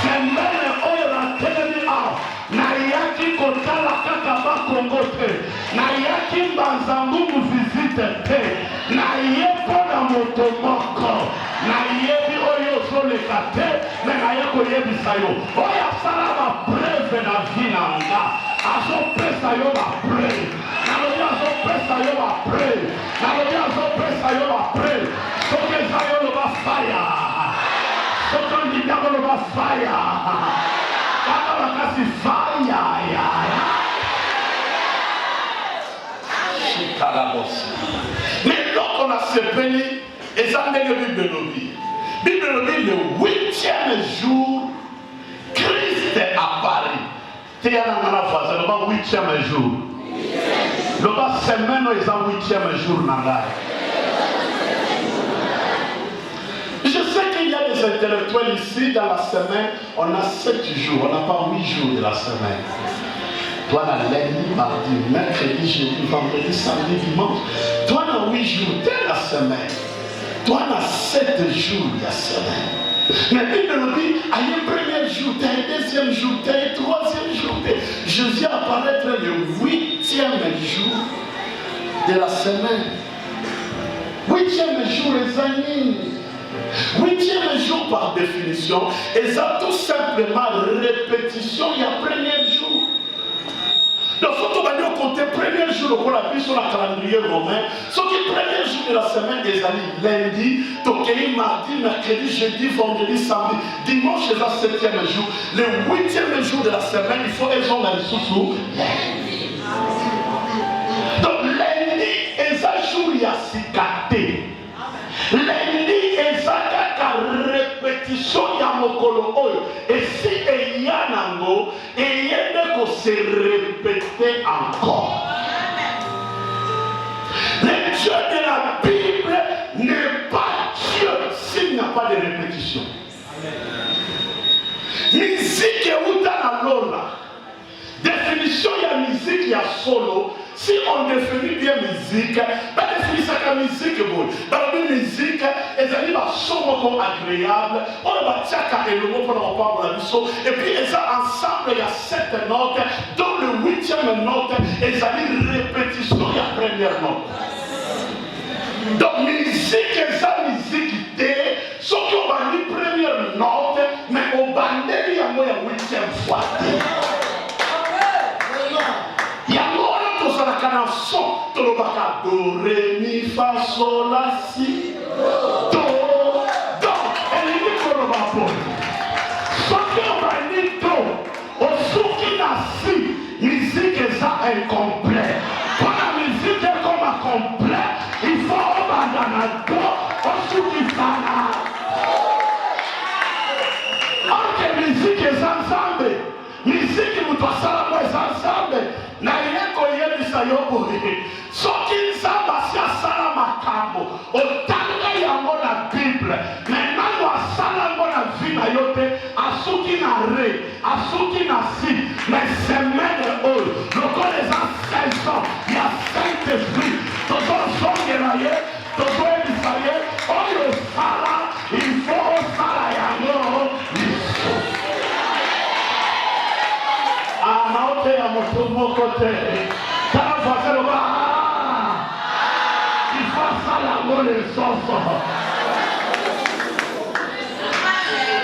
Semaine oyo natelemi awa nayaki kotala kaka bakongo te, nayaki mbanzangumu visite te, naye mpona moto moko, nayebi oyo ozoleka te, me naye koyebisa yo oyo asala bapreve na vi na nga, azopesa yo bapreve, nalobi azopesa yo bapreve, nalobi azopesa yo bapreve. Soki eza yo loba faya, soki ondinyango loba faya, kaka makasi faya ya shikalabosi. Mais l'autre on a sepeli et ça n'est que Bible lobi. Bible lobi le 8e jour Christ est apparu. T'es à la phase le 8e jour. Le bas semaine ils ont 8e jour nanga. Je sais qu'il y a des intellectuels ici dans la semaine, on a 7 jours, on n'a pas 8 jours de la semaine. Toi, on a lundi, mardi, mercredi, jeudi, vendredi, samedi, dimanche. Toi, on a 8 jours de la semaine. Toi, on a 7 jours de la semaine. Mais Bible nous dit, il y a un premier jour, il y a un deuxième jour, il y a un troisième jour. Jésus apparaître le 8e jour de la semaine. 8e jour, les amis. 8e jour par définition, et ça tout simplement répétition, il y a premier jour. Donc, faut qu'on va compter premier jour pour la vie sur la calendrier romain. Ce qui est premier jour de la semaine, les amis, lundi, toqué, mardi, mercredi, jeudi, vendredi, samedi, dimanche, c'est le 7e jour. Le 8e jour de la semaine, il faut être dans les sous-sous. Donc, lundi, et ça jour, il y a cicaté. Lundi, ezaka répétition ya mokolo oyo. Et si eyanango, eyende ko se répéter encore. Le Dieu de la Bible n'est pas Dieu s'il n'y a pas de répétition. Musique est où dans la lola. Définition ya musique ya solo. Si on définit bien musique, pas définir ça comme musique bon. Dans la musique, les amis va son agréable, on va tchaka et le mot pour la et puis ils ont ensemble il y a 7 notes, dont le 8e note, ils ont une répétition de la première note. Donc musique, ils ont musique sauf qu'on va dire première note, mais on va dire il y a 8e fois. Il y a la chanson, tout le baka do, ré, mi, fa, sol, la, si, do, elle est dit qu'on va pour. Soit qu'on va dire do, au souki na si, musique est ça incomplet. Quand la musique est comme incomplet, il faut au bandana do, au souki sana. Or que musique est ensemble, musique nous doit savoir ensemble. Na yeko yebisa yoboye soki nzambe asi asala makambo otanga yango na Bible maintenant asala yango na vi na yo te asuki na re asuki na si mais semaine oyo lokola eza saison ya Saint-Esprit tozozongela ye tozoyebisa ye oyo osala il faut osala yango liso. Amaote ya moto moko te. Kana voisin le bas. Il faut ça la mole soso.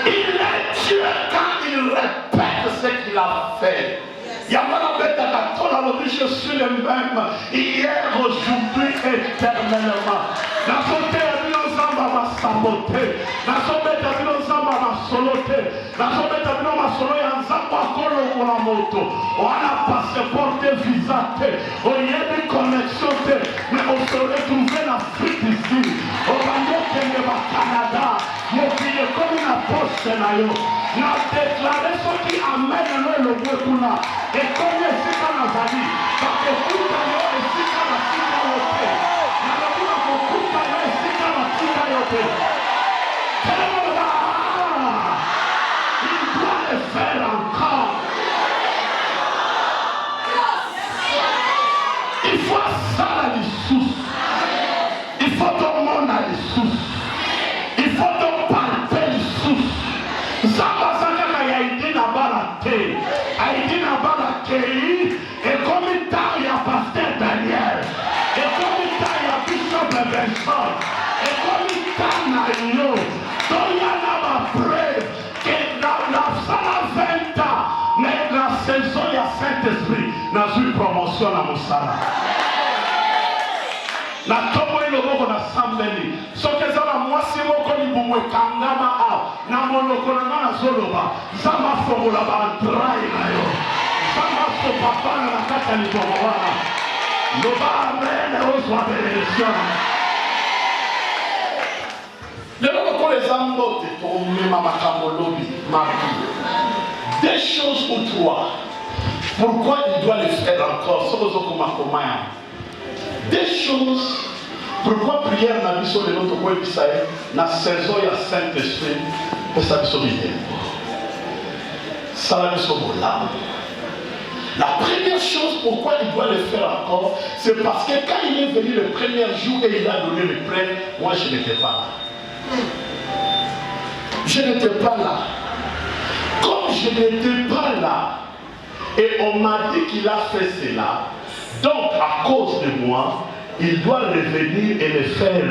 Il est Dieu. répète ce qu'il a fait. Je suis le même hier, aujourd'hui, éternellement. La santé a mis ensemble à ma saboté. La santé a mis ensemble à ma soloté. La santé a mis ensemble à ma soloté. On a moto. On a passeport visa. On y a des connexions. Mais on se retrouve en Afrique ici. On va aller au Canada. Mon pays comme une apôtre. On a déclaré ce qui amène le bout. Et comme ici dans la vie, parce que tout à l'heure, ici dans la cité, il doit le faire encore. Il faut ça à l'issue. Il faut ton monde à l'issue. Il faut ton parfait l'issue. Et comme il y a pasteur Daniel, et comme il y a Bishop Benson, et comme il y a Nayo, donc il y a la preuve que dans la salle 20 ans, mais la saison il y a Saint-Esprit, dans une promotion à Moussala. Na tomo iloboko na sambeli soke zala mwasi moko libumwe kangama a na monoko na zoloba zama fongola ba trai na yo zama so papa na kata libomo wana loba amene ozwa benediction lelo ko les ambote to mema makambo lobi mabi deux choses ou trois pourquoi il doit le faire encore sozo kuma deux choses. Pourquoi prière n'a pas de notre point d'Israël, la saison il y a Saint-Esprit, et ça nous bien. Ça nous là. La première chose pourquoi il doit le faire encore, c'est parce que quand il est venu le premier jour et il a donné le prêt, moi je n'étais pas là. Je n'étais pas là. Comme je n'étais pas là, et on m'a dit qu'il a fait cela, donc à cause de moi, il doit revenir et le faire.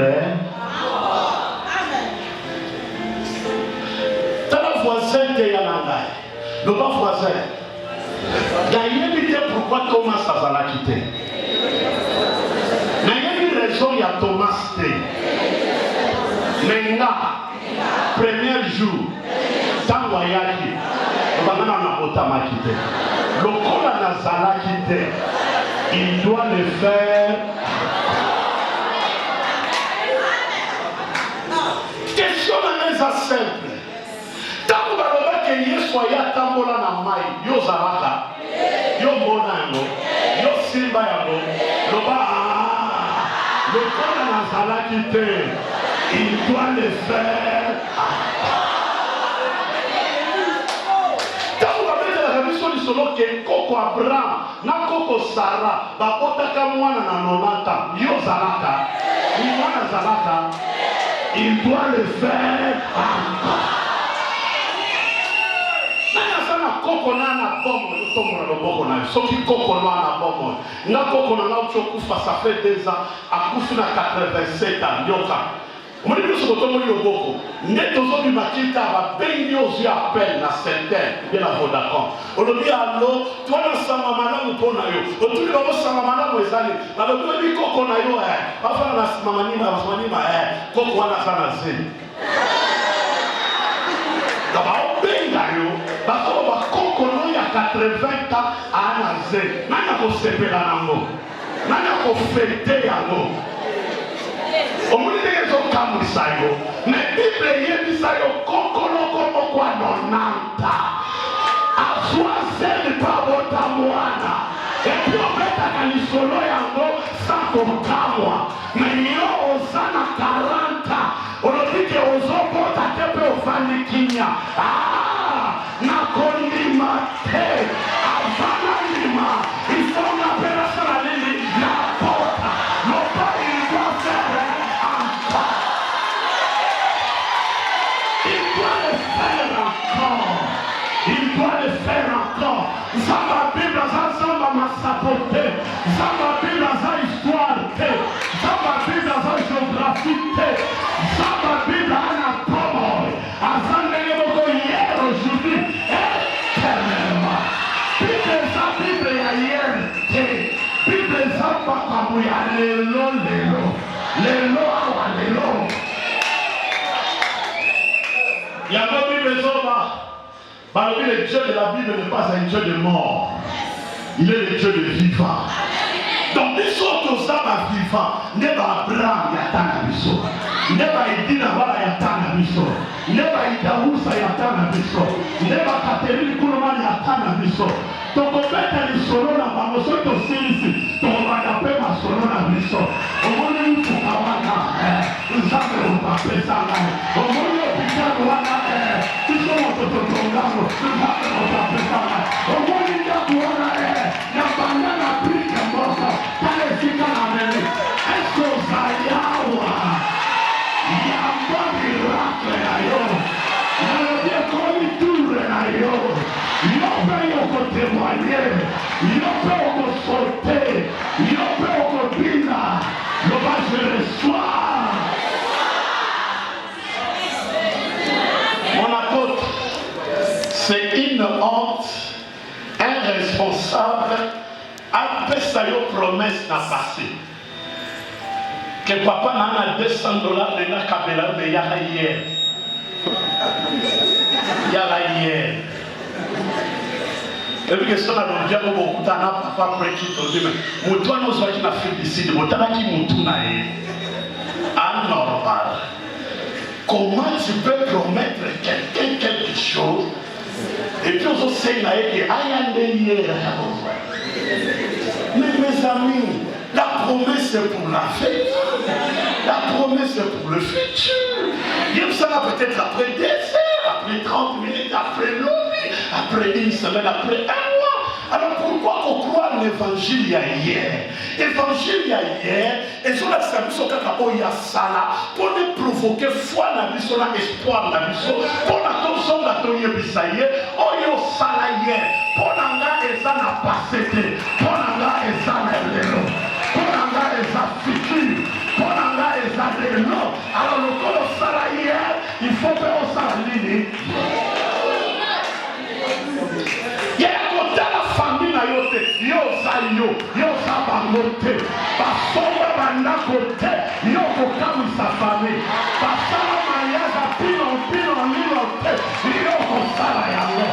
T'as le voisin qui est là, le bas voisin. D'ailleurs, il dit pourquoi Thomas a la quitté. Mais il y a une raison, il y a Thomas. Maintenant, premier jour, tant voyaki, on va a quitté. Le corps a quitté. Il doit le faire. Question est simple. Tant que vous soyez tambola na mai, yo zaraka, yo monano, yo simba yabo, le corps na zalakite, il doit le faire. Solo que Koko Abraham, na Koko Sarah, bakotaka mwana na nonata, yo zalaka, mwana zalaka, il doit le faire encore. Nana sana Koko na bomo, yo tomo na boko na, soki Koko na bomo, na Koko na uchokufa, ça fait 2 ans, akufi na 87 ans, yoka. On dit que ce que nous beaucoup. N'est toujours du matin, va béni aux yeux appel na certains, bien à Vodacom. On dit allô, toi na sama mana pour na yo. On dit que sama mana pour ezali. Na le dit koko na yo eh. Pas faire na sama mani ma eh. Koko na sana zi. D'abord benga yo. Parce que ba koko no ya 80 ans à na zi. Nana ko sepela nango. Nana ko fete yango. On me dit que c'est comme ça, mais la Bible dit ça, comme quoi non nanta. À choisir pas votre moine. Et puis on met à l'isolo yango sans comprendre. Mais yo osana 40. On dit que ozobo tatepe ofanikinya. Ah, na konima te. Avana lima. Il faut une opération à l'île. La porte. L'opération. Il doit le faire encore. Zama Bible Zama m'a saboté. Zama Bible histoire. Zama Bible géographie. Zama Bible a pomme. Azan aujourd'hui. Il y a un Bible parmi le Dieu de la Bible n'est pas un Dieu de mort. Il est le Dieu de vivant. Donc, les autres sont vivants. Ne pas Abraham yatana biso. Ne pas Edina wala yatana biso. Ne pas Idausa yatana biso. Ne pas Catherine Kouloman yatana biso. Donc, on fait un solo na bango so to silisi. Donc, on va taper ma solo na biso. On va nous faire wana. Nous avons pas fait ça là. On va nous faire wana. Nous sommes au programme. Nous avons pas fait ça là. On va nous faire wana. Na banana prika mosa. Kale fika na mele. Esko zayawa. Yamba miracle na yo. Na komi tour na yo. Yo payo ko témoigner. Yo payo ko sortir. Yo payo ko bina. Yo va je reçois. Mon apôtre, c'est une honte. Un responsable a fait sa promesse n'a passé. Que papa n'a $200 de la cabella de Yara hier. Yara hier. Et puis que ça n'a pas beaucoup de temps, papa après qui te dit, mais toi nous sommes qui n'a fait ici, mais toi qui m'ont tout anormal. Comment tu peux promettre quelqu'un quelque chose et puis on se dit mais mes amis, la promesse c'est pour la fête, la promesse c'est pour le futur. Il ça peut-être après 2 heures, après 30 minutes, après l'année, après 1 semaine, après 1 mois. Alors pourquoi on croit l'évangile il y a hier? L'évangile il y a hier, et sur la service au Kakao il y a ça là, pour nous provoquer foi dans la mission, espoir dans la mission, pour la conscience de la tonnier bisaïe, oh yo ça là hier, pour l'anga et ça n'a pas cédé, pour l'anga et ça n'a l'élo, pour l'anga et ça futur, pour l'anga et ça l'élo. Alors le colo ça là hier, il faut faire ça la ligne. Famille na yote, yo sayo, yo sabamote, basomba banakote, yo kokamu sa famille, basala mayaza pino lilote, yo kosala yango.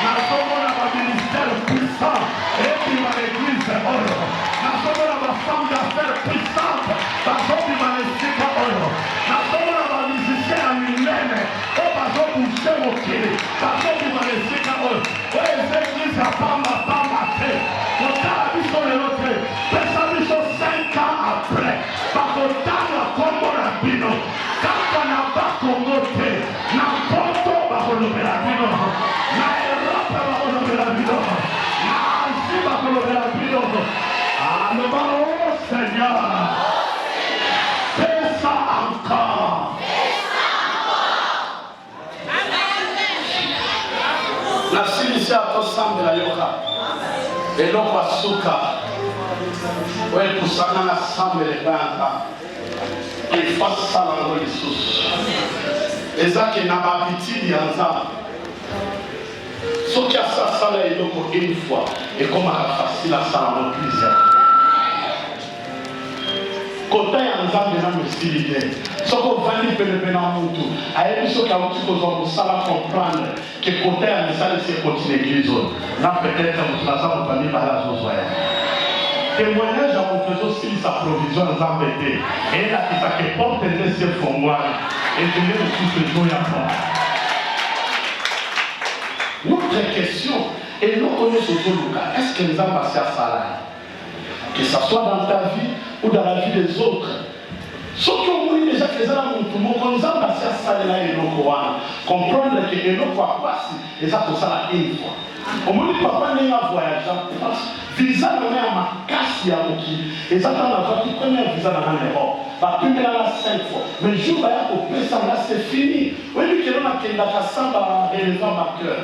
Nasomona ba ministère puissant, et puis ma église oro. Nasomona ba femme d'affaires puissante, basobi ma esika oro. Nasomona ba musicien à lui-même, oh baso boucher mokili, basobi ma esika oro. Ouais, cette église a pas ma Seigneur, fais ça encore. La Cilicie a ensemble la yoga. Et donc, à Souka, oui, pour ça, on a ensemble les banques. Et face ça dans le sous. Et ça qui n'a pas habitué ensemble. Ce qui a ça, là, il donc une fois. Et comment facile à ça dans le plusieurs. Côté ensemble, on a aussi l'idée. Ce qu'on va dire, c'est que à l'émission qui a comprendre que côté ensemble, c'est continuer l'église. Là, peut-être, on va s'en venir par la chose. Témoignage à mon faisant aussi sa provision dans un bébé. Et là, qui s'est porté de ses fonds. Et je vais aussi se jouer à fond. Notre question, et nous connaissons Lucas, est-ce que nous avons passé à ça là? Que ce soit dans ta vie ou dans la vie des autres. Ce qui ont voulu déjà que les gens ont nous avons passé à ça là et nous comprendre que nous va passer et ça pour ça là une fois. Au moins le papa n'a pas voyagé en France. Visa nommé à ma casse à Moki. Et ça dans la voie qui connaît un visa dans l'Europe. Pas plus de là 5 fois. Mais le jour où il y a ça là c'est fini. Oui, lui qui est là qui est là ça va relever ma cœur.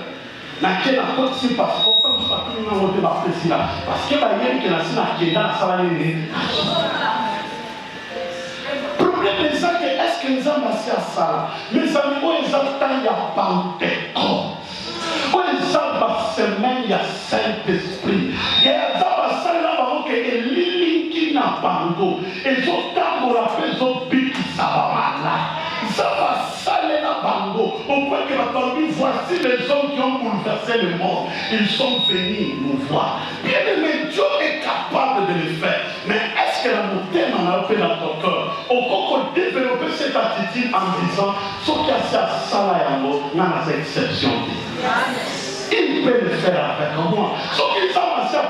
Naquele acordo se passou, estamos batendo na outra bastante parce que vai ver que nasce naquele na sala dele. Problème é ça que est-ce que nous avons passé à ça? Mes amis, où ils ont tant à Pentecôte, où ils ont passé semaine à Saint-Esprit, et ils ont passé là-bas que Eli qui n'a bango ezotambola mpe ezobikisa bamala nzambe asale na bango au point que balobi voici les hommes qui ont bouleversé le monde, ils sont venus nous voir. Bien aimé, Dieu est capable de le faire, mais est-ce que la montagne en a fait dans ton cœur au coco développer cette attitude en disant ce qui a ça là n'a pas exception. Il peut le faire avec moi. Ce qui s'est passé à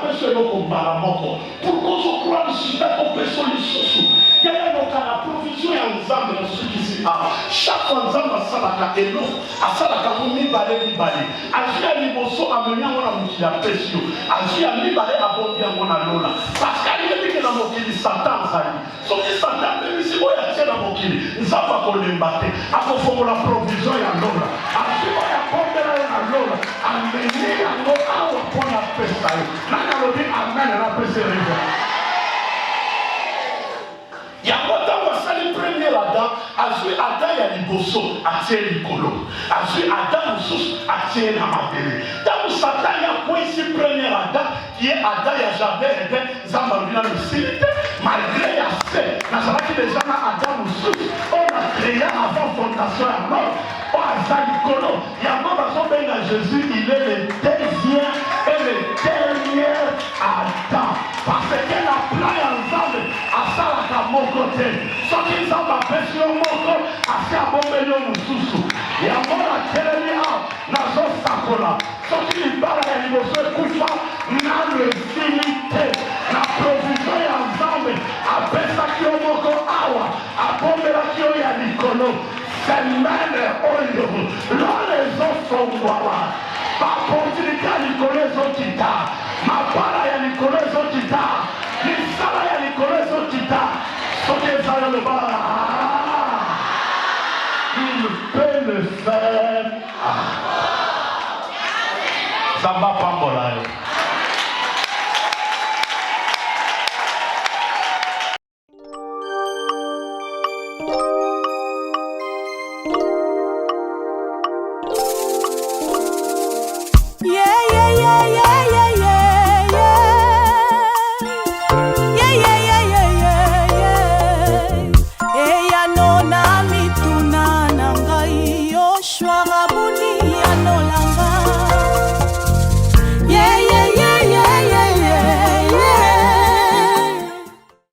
pour qu'on se croit sur la solution. Il y a la provision et ensemble dans ce qui s'est passé. Chaque ensemble a salaka et l'eau, a salaka mi balé. Agi a liboso a mené à mon amouti pression. Agi a mi balé a bondi à mon alola. Parce qu'il y a dit que la mokili Satan s'allie. Ce qui Satan même si moi y a tiens la mokili, nous avons pas qu'on l'embâté. A pour la provision et alola. Agi moi y a bondi à alola. Amené à mon awa pour la fête. N'a dit amen à la fête. Il y a longtemps, on s'est le premier là-dedans, Adam y a liboso, a tiré l'icolo. Adam sous, a tiré la matérielle. Dans Satan, il y a quoi ici, premier Adam, qui est Adam y a jardin, et Zambabina le cité, malgré la fait, dans ce qui déjà Adam sous, on a créé avant fondation à mort, on a ça l'icolo. Il y a pas besoin de Jésus, il est le deuxième et le dernier Adam. Parce qu'elle a plein ensemble à ça la mon côté. Ce qui s'en va pêcher au monde, à ce à bon million de sous. Et à mon la télévision, dans son sacola. Ce qui parle à l'émotion, couche n'a le finité. La provision est ensemble. À Pessa qui au monde, à Bombela qui au Yanikolo. Semaine oyo. Là les autres sont voilà. Ma opportunité à Nicolas Zotita. Ma part à Nicolas Zotita. L'Isala à Nicolas Zotita. Ce que ça le bas. Il peut le faire. Ça va pas m'en